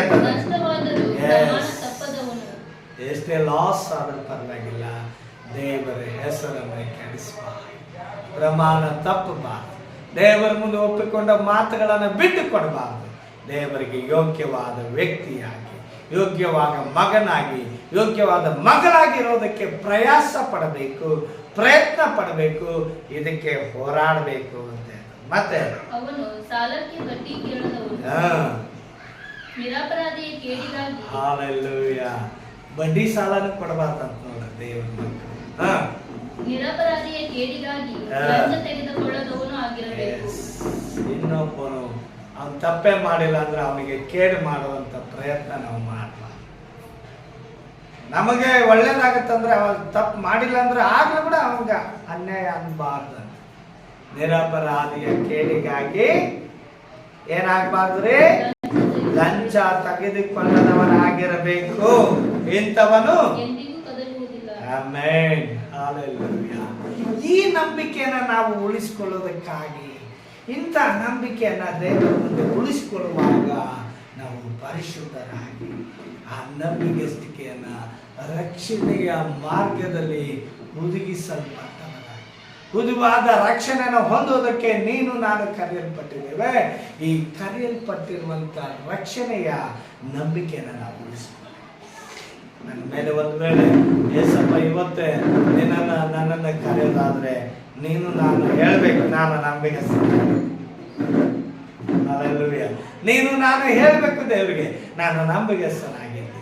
ಎಷ್ಟೇ ಲಾಸ್ ಆದರೂ ಪರವಾಗಿಲ್ಲ, ದೇವರ ಹೆಸರನ್ನು ಕೆಡಿಸಬಾರದು, ಪ್ರಮಾಣ ತಪ್ಪಬಾರದು, ದೇವರ ಮುಂದೆ ಒಪ್ಪಿಕೊಂಡ ಮಾತುಗಳನ್ನು ಬಿಟ್ಟು ಕೊಡಬಾರದು. ದೇವರಿಗೆ ಯೋಗ್ಯವಾದ ವ್ಯಕ್ತಿಯಾಗಿ, ಯೋಗ್ಯವಾದ ಮಗನಾಗಿ, ಯೋಗ್ಯವಾದ ಮಗಳಾಗಿರೋದಕ್ಕೆ ಪ್ರಯಾಸ ಪಡಬೇಕು, ಪ್ರಯತ್ನ ಪಡಬೇಕು, ಇದಕ್ಕೆ ಹೋರಾಡಬೇಕು ಅಂತ. ಮತ್ತೆ ಅವನು ಸಾಲಕ್ಕೆ ಬಡ್ಡಿ ಕೇಳದವನು, ನಿರಪರಾಧಿಯ ಕೇಡಿಗಾಗಿ, ಹಲ್ಲೆಲೂಯ, ಬಡ್ಡಿ ಸಾಲನು ಕೊಡಬಾರ್ದಂತ ನೋಡ್ರಿ ದೇವರು. ನಿರಪರಾಧಿಯ ಕೇಡಿಗಾಗಿ ಲಂಚ ತೆಗೆದುಕೊಳ್ಳದವನು ಆಗಿರಬೇಕು. ಇನ್ನೊಬ್ಬನು ಅವನು ತಪ್ಪೇ ಮಾಡಿಲ್ಲ ಅಂದ್ರೆ ಅವನಿಗೆ ಕೇಡು ಮಾಡುವಂತ ಪ್ರಯತ್ನ ನಾವು ಮಾಡಬಾರ್ದು. ನಮಗೆ ಒಳ್ಳೇದಾಗತ್ತಂದ್ರೆ ಅವ ತಪ್ಪು ಮಾಡಿಲ್ಲ ಅಂದ್ರೆ ಆಗ್ಲೂ ಕೂಡ ಅವನಿಗೆ ಅನ್ಯಾಯ ಅನ್ಬಾರ್ದು. ನಿರಪರಾಧಿಯ ಕೇಡಿಗಾಗಿ ಏನಾಗಬಾರ್ದ್ರಿ? ಲಂಚ ತೆಗೆದುಕೊಳ್ಳದವನಾಗಿರಬೇಕು. ಇಂಥವನು ಆಮೆನ್, ಹಲ್ಲೆಲೂಯ. ಈ ನಂಬಿಕೆಯನ್ನ ನಾವು ಉಳಿಸಿಕೊಳ್ಳೋದಕ್ಕಾಗಿ, ಇಂಥ ನಂಬಿಕೆಯನ್ನ ದೇವರ ಮುಂದೆ ಉಳಿಸಿಕೊಳ್ಳುವಾಗ ನಾವು ಪರಿಶುದ್ಧರಾಗಿ ಆ ನಂಬಿಕೆಯನ್ನ ರಕ್ಷಣೆಯ ಮಾರ್ಗದಲ್ಲಿ ಹುದುಗಿಸಲ್ಪಟ್ಟವರಾಗಿ, ಹುದುವಾದ ರಕ್ಷಣೆಯನ್ನು ಹೊಂದೋದಕ್ಕೆ ನೀನು ನಾನು ಕರೆಯಲ್ಪಟ್ಟಿದ್ದೇವೆ. ಈ ಕರೆಯಲ್ಪಟ್ಟಿರುವಂತ ರಕ್ಷಣೆಯ ನಂಬಿಕೆಯನ್ನು ನಾವು ಉಳಿಸಿಕೊಳ್ಳ. ನನ್ನ ಮೇಲೆ ಒಂದು ವೇಳೆ ಏಸಪ್ಪ ಇವತ್ತೇ ನನ್ನನ್ನು ಕರೆಯೋದಾದ್ರೆ ನೀನು ನಾನು ಹೇಳ್ಬೇಕು, ನಾನು ನಂಬಿಕಸ್ಥ. ಹಲ್ಲೆಲೂಯ. ನೀನು ನಾನು ಹೇಳ್ಬೇಕು ದೇವರಿಗೆ, ನಾನು ನಂಬಿಕಸ್ಥನಾಗಿದ್ದೆ.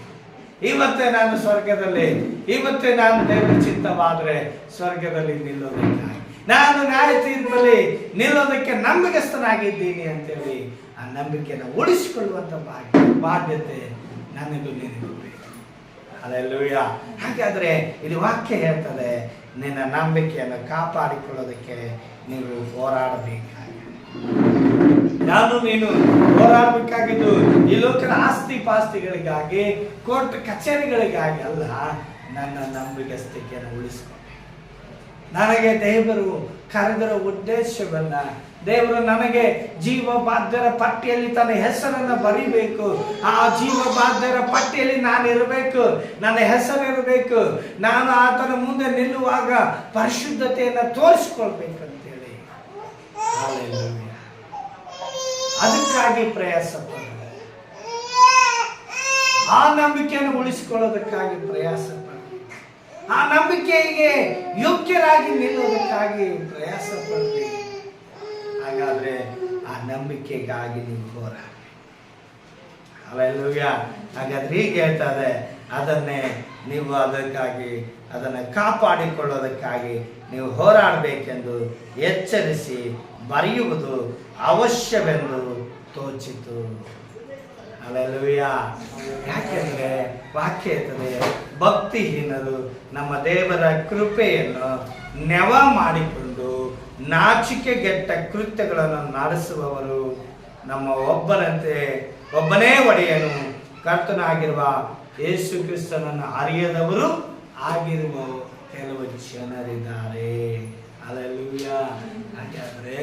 ಇವತ್ತೇ ನಾನು ಸ್ವರ್ಗದಲ್ಲಿ, ಇವತ್ತೇ ನಾನು ದೇವರ ಚಿತ್ತವಾದ್ರೆ ಸ್ವರ್ಗದಲ್ಲಿ ನಿಲ್ಲೋದಕ್ಕಾಗಿ, ನಾನು ನ್ಯಾಯ ತೀರ್ಪಲ್ಲಿ ನಿಲ್ಲೋದಕ್ಕೆ ನಂಬಿಕಸ್ಥನಾಗಿದ್ದೀನಿ ಅಂತೇಳಿ ಆ ನಂಬಿಕೆಯನ್ನು ಉಳಿಸಿಕೊಳ್ಳುವಂತ ಬಾಧ್ಯತೆ ನನಗೂ ನಿನಗೂ ಬೇಕು. ಹಲ್ಲೆಲೂಯ. ಹಾಗಾದ್ರೆ ಇದು ವಾಕ್ಯ ಹೇಳ್ತದೆ, ನಿನ್ನ ನಂಬಿಕೆಯನ್ನು ಕಾಪಾಡಿಕೊಳ್ಳೋದಕ್ಕೆ ನೀವು ಹೋರಾಡಬೇಕಾಗಿದೆ. ನಾನು ನೀನು ಹೋರಾಡಬೇಕಾಗಿದ್ದು ಈ ಲೋಕದ ಆಸ್ತಿ ಪಾಸ್ತಿಗಳಿಗಾಗಿ, ಕೋರ್ಟ್ ಕಚೇರಿಗಳಿಗಾಗಿ ಅಲ್ಲ, ನನ್ನ ನಂಬಿಕಸ್ಥಿಕೆಯನ್ನು ಉಳಿಸಿಕೊಳ್ಳ. ನನಗೆ ದೇವರು ಕರೆದಿರೋ ಉದ್ದೇಶವನ್ನ, ದೇವರು ನನಗೆ ಜೀವ ಬಾಧ್ಯರ ಪಟ್ಟಿಯಲ್ಲಿ ತನ್ನ ಹೆಸರನ್ನು ಬರೀಬೇಕು. ಆ ಜೀವ ಬಾಧ್ಯರ ಪಟ್ಟಿಯಲ್ಲಿ ನಾನು ಇರಬೇಕು, ನನ್ನ ಹೆಸರು ಇರಬೇಕು, ನಾನು ಆತನ ಮುಂದೆ ನಿಲ್ಲುವಾಗ ಪರಿಶುದ್ಧತೆಯನ್ನು ತೋರಿಸ್ಕೊಳ್ಬೇಕಂತೇಳಿ ಅದಕ್ಕಾಗಿ ಪ್ರಯಾಸ ಪಡೋದು, ಆ ನಂಬಿಕೆಯನ್ನು ಉಳಿಸಿಕೊಳ್ಳೋದಕ್ಕಾಗಿ ಪ್ರಯಾಸ ಪಡೋದು, ಆ ನಂಬಿಕೆಗೆ ಯೋಗ್ಯರಾಗಿ ನಿಲ್ಲೋದಕ್ಕಾಗಿ ಪ್ರಯಾಸ ಪಡಬೇಕು. ಹಾಗಾದ್ರೆ ಆ ನಂಬಿಕೆಗಾಗಿ ನೀವು ಹೋರಾಡಿ. ಹಲ್ಲೆಲೂಯಾ. ಹಾಗಾದ್ರೆ ಹೀಗೆ ಹೇಳ್ತಾರೆ, ಅದನ್ನೇ ನೀವು ಅದನ್ನು ಕಾಪಾಡಿಕೊಳ್ಳೋದಕ್ಕಾಗಿ ನೀವು ಹೋರಾಡಬೇಕೆಂದು ಎಚ್ಚರಿಸಿ ಬರೆಯುವುದು ಅವಶ್ಯವೆಂದು ತೋಚಿತು. ಹಲ್ಲೆಲೂಯಾ. ಯಾಕೆಂದ್ರೆ ವಾಕ್ಯ ಇರ್ತದೆ, ಭಕ್ತಿಹೀನರು ನಮ್ಮ ದೇವರ ಕೃಪೆಯನ್ನು ನೆವ ಮಾಡಿಕೊಂಡು ನಾಚಿಕೆಗೆಟ್ಟ ಕೃತ್ಯಗಳನ್ನು ನಡೆಸುವವರು ನಮ್ಮ ಒಬ್ಬನೇ ಒಡೆಯನು ಕರ್ತನಾಗಿರುವ ಯೇಸು ಕ್ರಿಸ್ತನನ್ನು ಅರಿಯದವರು ಆಗಿರುವ ಕೆಲವು ಜನರಿದ್ದಾರೆ. ಹಲ್ಲೆಲೂಯಾ. ಹಾಗಾದ್ರೆ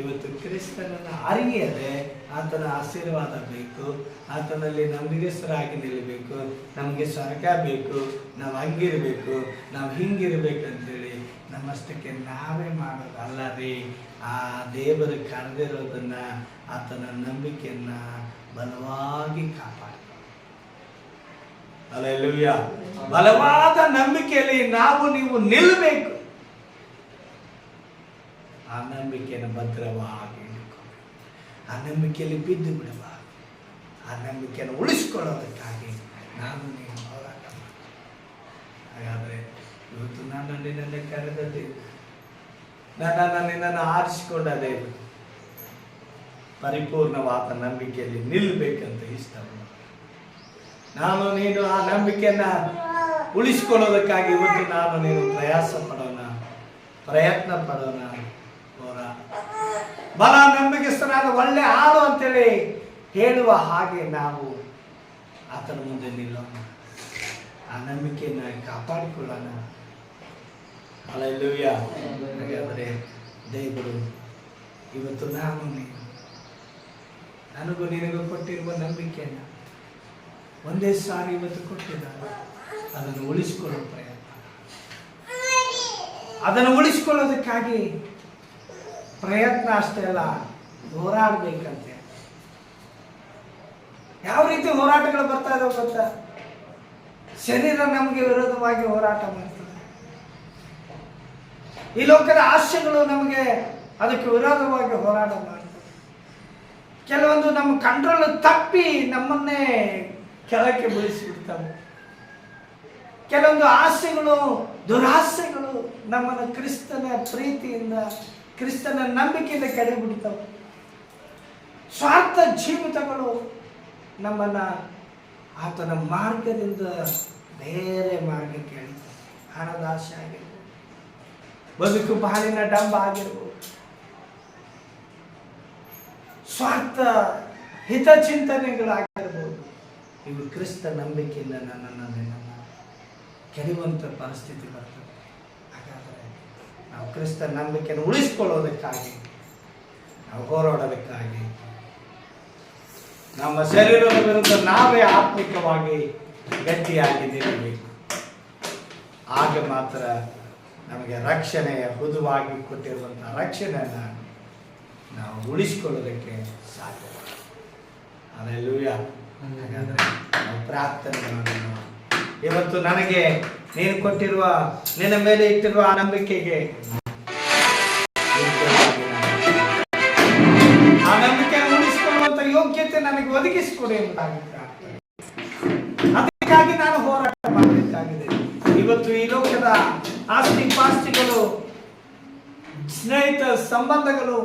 ಇವತ್ತು ಕ್ರಿಸ್ತನನ್ನು ಅರಿಯದೆ ಆತನ ಆಶೀರ್ವಾದ ಬೇಕು, ಆತನಲ್ಲಿ ನಂಬಿಕೆಸ್ಥರಾಗಿ ನಿಲ್ಲಬೇಕು, ನಮಗೆ ಸ್ವರ್ಗ ಬೇಕು, ನಾವು ಹಂಗಿರ್ಬೇಕು, ನಾವು ಹಿಂಗಿರ್ಬೇಕಂತೇಳಿ ನಮ್ಮಷ್ಟಕ್ಕೆ ನಾವೇ ಮಾಡೋದಲ್ಲ ರೀ. ಆ ದೇವರು ಕರೆದಿರೋದನ್ನ, ಆತನ ನಂಬಿಕೆಯನ್ನ ಬಲವಾಗಿ ಕಾಪಾಡಿ. ಹಲ್ಲೆಲೂಯಾ. ಬಲವಾದ ನಂಬಿಕೆಯಲ್ಲಿ ನೀವು ನಿಲ್ಲಬೇಕು. ಆ ನಂಬಿಕೆಯನ್ನು ಭದ್ರವಾಗಿ ಇಟ್ಕೊಂಡು, ಆ ನಂಬಿಕೆಯಲ್ಲಿ ಬಿದ್ದು ಬಿಡಬಾರದು. ಆ ನಂಬಿಕೆಯನ್ನು ಉಳಿಸ್ಕೊಳ್ಳೋದಕ್ಕಾಗಿ ನೀವು ಹೋರಾಟ ಮಾಡಿ. ಹಾಗಾದರೆ ಇವತ್ತು ನಾನು ನಿನ್ನನ್ನು ಕರೆದದ್ದು, ನಿನ್ನನ್ನು ಆರಿಸಿಕೊಂಡದೇ ಪರಿಪೂರ್ಣವಾದ ನಂಬಿಕೆಯಲ್ಲಿ ನಿಲ್ಲಬೇಕಂತ ಇಷ್ಟಪಡ. ನೀನು ಆ ನಂಬಿಕೆಯನ್ನ ಉಳಿಸ್ಕೊಳ್ಳೋದಕ್ಕಾಗಿ ಇವತ್ತು ನೀನು ಪ್ರಯತ್ನ ಪಡೋಣ. ಬಲ ನಂಬಿಕೆಸ್ಥನಾದ ಒಳ್ಳೆ ಆಳು ಅಂತೇಳಿ ಹೇಳುವ ಹಾಗೆ ನಾವು ಆತನ ಮುಂದೆ ನಿಲ್ಲೋಣ, ಆ ನಂಬಿಕೆಯನ್ನ ಕಾಪಾಡಿಕೊಳ್ಳೋಣ. ಹಲ್ಲೆಲೂಯಾ. ಹಾಗಾದರೆ ದೇವರು ಇವತ್ತು ನನಗೂ ನಿನಗೂ ಕೊಟ್ಟಿರುವ ನಂಬಿಕೆಯನ್ನು ಒಂದೇ ಸಾರಿ ಇವತ್ತು ಕೊಟ್ಟಿದ್ದಾರೆ. ಅದನ್ನು ಉಳಿಸಿಕೊಳ್ಳೋ ಪ್ರಯತ್ನ, ಅದನ್ನು ಉಳಿಸಿಕೊಳ್ಳೋದಕ್ಕಾಗಿ ಪ್ರಯತ್ನ ಅಷ್ಟೇ ಅಲ್ಲ, ಹೋರಾಡಬೇಕಂತೆ. ಯಾವ ರೀತಿ ಹೋರಾಟಗಳು ಬರ್ತಾ ಇದಾವೆ ಗೊತ್ತಾ? ಶರೀರ ನಮಗೆ ವಿರೋಧವಾಗಿ ಹೋರಾಟ ಮಾಡ್ತದೆ. ಈ ಲೋಕದ ಆಶೆಗಳು ನಮಗೆ ಅದಕ್ಕೆ ವಿರೋಧವಾಗಿ ಹೋರಾಟ ಮಾಡ್ತದೆ. ಕೆಲವೊಂದು ನಮ್ಮ ಕಂಟ್ರೋಲ್ ತಪ್ಪಿ ನಮ್ಮನ್ನೇ ಕೆಳಕ್ಕೆ ಬೀಳಿಸಿಬಿಡ್ತವೆ. ಕೆಲವೊಂದು ಆಸೆಗಳು, ದುರಾಸೆಗಳು ನಮ್ಮನ್ನು ಕ್ರಿಸ್ತನ ಪ್ರೀತಿಯಿಂದ, ಕ್ರಿಸ್ತನ ನಂಬಿಕೆಯಿಂದ ಕೆಡಬಿಡ್ತವೆ. ಸ್ವಾರ್ಥ ಜೀವಿತಗಳು ನಮ್ಮನ್ನ ಆತನ ಮಾರ್ಗದಿಂದ ಬೇರೆ ಮಾರ್ಗಕ್ಕೆ ಎಳಿತವೆ. ಹಣದ ಆಸೆ ಆಗಿರ್ಬೋದು, ಬದುಕು ಬಾಳಿನ ಡಂಬ ಆಗಿರ್ಬೋದು, ಸ್ವಾರ್ಥ ಹಿತಚಿಂತನೆಗಳಾಗಿರ್ಬೋದು, ಇವು ಕ್ರಿಸ್ತ ನಂಬಿಕೆಯಿಂದ ನನ್ನನ್ನು ಕೆಡುವಂಥ ಪರಿಸ್ಥಿತಿ ಬರ್ತದೆ. ಹಾಗಾದರೆ ನಾವು ಕ್ರಿಸ್ತ ನಂಬಿಕೆಯನ್ನು ಉಳಿಸ್ಕೊಳ್ಳೋದಕ್ಕಾಗಿ, ನಾವು ಹೋರಾಡೋದಕ್ಕಾಗಿ, ನಮ್ಮ ಶರೀರದ ವಿರುದ್ಧ ನಾವೇ ಆತ್ಮಿಕವಾಗಿ ಗಟ್ಟಿಯಾಗಿ ನಿಲ್ಲಬೇಕು. ಆಗ ಮಾತ್ರ ನಮಗೆ ರಕ್ಷಣೆಯ ಹುದುವಾಗಿ ಕೊಟ್ಟಿರುವಂತಹ ರಕ್ಷಣೆಯನ್ನು ನಾವು ಉಳಿಸಿಕೊಳ್ಳೋದಕ್ಕೆ ಸಾಧ್ಯ. ಹಲ್ಲೆಲೂಯಾ. ಹಾಗಾದರೆ ನಾವು ಪ್ರಾರ್ಥನೆ ಮಾಡೋಣ. ಇವತ್ತು ನನಗೆ ನೀನು ಕೊಟ್ಟಿರುವ, ನಿನ್ನ ಮೇಲೆ ಇಟ್ಟಿರುವ ಆ ನಂಬಿಕೆಗೆ, ಆ ನಂಬಿಕೆಯನ್ನು ಉಳಿಸಿಕೊಳ್ಳುವಂತ ಯೋಗ್ಯತೆ ನನಗೆ ಒದಗಿಸಿಕೊಡಿ ಎಂಬುದಾಗಿ ಅದಕ್ಕಾಗಿ ನಾನು ಹೋರಾಟ ಮಾಡಬೇಕಾಗಿದೆ. ಇವತ್ತು ಈ ಲೋಕದ ಆಸ್ತಿ ಪಾಸ್ತಿಗಳು, ಸ್ನೇಹಿತ ಸಂಬಂಧಗಳು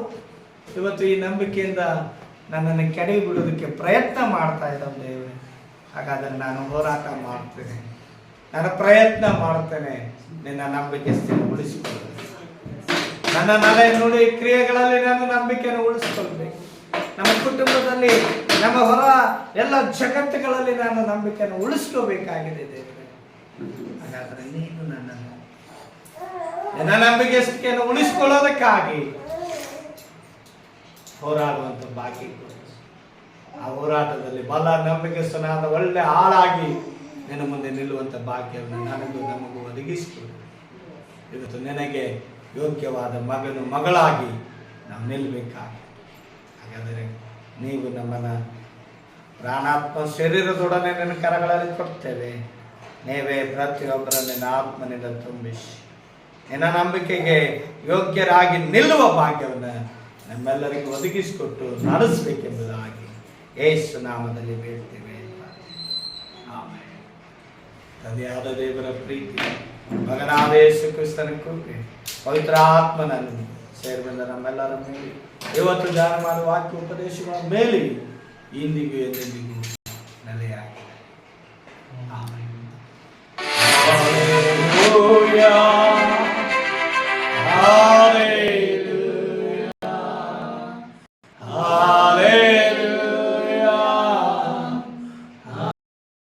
ಇವತ್ತು ಈ ನಂಬಿಕೆಯಿಂದ ನನ್ನನ್ನು ಕೆಡವಿ ಬಿಡೋದಕ್ಕೆ ಪ್ರಯತ್ನ ಮಾಡ್ತಾ ಇದ್ದಾವೆ ದೇವರೇ. ಹಾಗಾದರೆ ನಾನು ಹೋರಾಟ ಮಾಡ್ತೇನೆ, ನಾನು ಪ್ರಯತ್ನ ಮಾಡ್ತೇನೆ ನಿನ್ನ ನಂಬಿಕೆ ಉಳಿಸಿಕೊಳ್ಳಬೇಕು. ನನ್ನ ನಡೆ ನುಡಿ ಕ್ರಿಯೆಗಳಲ್ಲಿ ನಾನು ನಂಬಿಕೆಯನ್ನು ಉಳಿಸಿಕೊಳ್ಬೇಕು. ನಮ್ಮ ಕುಟುಂಬದಲ್ಲಿ, ನಮ್ಮ ಹೊರ ಎಲ್ಲ ಜಗತ್ತುಗಳಲ್ಲಿ ನಾನು ನಂಬಿಕೆಯನ್ನು ಉಳಿಸ್ಕೋಬೇಕಾಗಿದೆ ದೇವರೇ. ಹಾಗಾದರೆ ನೀನು ನನ್ನ ನಂಬಿಕೆಯನ್ನು ಉಳಿಸಿಕೊಳ್ಳೋದಕ್ಕಾಗಿ ಹೋರಾಡುವಂಥ ಭಾಗ್ಯ ಕೊಡು. ಆ ಹೋರಾಟದಲ್ಲಿ ಬಲ ನಂಬಿಕೆಸ್ಥನಾದ ಒಳ್ಳೆ ಆಳಾಗಿ ನಿನ್ನ ಮುಂದೆ ನಿಲ್ಲುವಂಥ ಭಾಗ್ಯವನ್ನು ನಮಗೂ ಒದಗಿಸಿಕೊಡು. ಇವತ್ತು ನಿನಗೆ ಯೋಗ್ಯವಾದ ಮಗನು ಮಗಳಾಗಿ ನಾವು ನಿಲ್ಲಬೇಕಾಗಿ. ಹಾಗಾದರೆ ನೀವು ನಮ್ಮನ್ನು ಪ್ರಾಣಾತ್ಮ ಶರೀರದೊಡನೆ ನಿನ್ನ ಕರಗಳಲ್ಲಿ ಕೊಡ್ತೇವೆ. ನೀವೇ ಪ್ರತಿಯೊಬ್ಬರನ್ನು ನಿನ್ನ ಆತ್ಮನಿಂದ ತುಂಬಿಸಿ ನಿನ್ನ ನಂಬಿಕೆಗೆ ಯೋಗ್ಯರಾಗಿ ನಿಲ್ಲುವ ಭಾಗ್ಯವನ್ನು ನಮ್ಮೆಲ್ಲರಿಗೂ ಒದಗಿಸಿಕೊಟ್ಟು ನಡೆಸಬೇಕೆಂಬುದಾಗಿ ಯೇಸು ನಾಮದಲ್ಲಿ ಬೇಡ್ತೇವೆ. ಆಮೆನ್. ತಂದೆಯಾದ ದೇವರ ಪ್ರೀತಿ, ಮಗನಾದ ಯೇಸು ಕ್ರಿಸ್ತನ ಕೃಪೆ, ಪವಿತ್ರ ಆತ್ಮನನ್ನು ಸೇರಿ ಬಂದ ನಮ್ಮೆಲ್ಲರ ಮೇಲೆ ಇವತ್ತು ಧ್ಯಾನ ಮಾಡುವ ವಾಕ್ಯ ಉಪದೇಶಗಳ ಮೇಲೆ ಇಂದಿಗೂ ಎಂದೆಂದಿಗೂ ನೆಲೆಯಾಗಿದೆ. ಆಮೆನ್.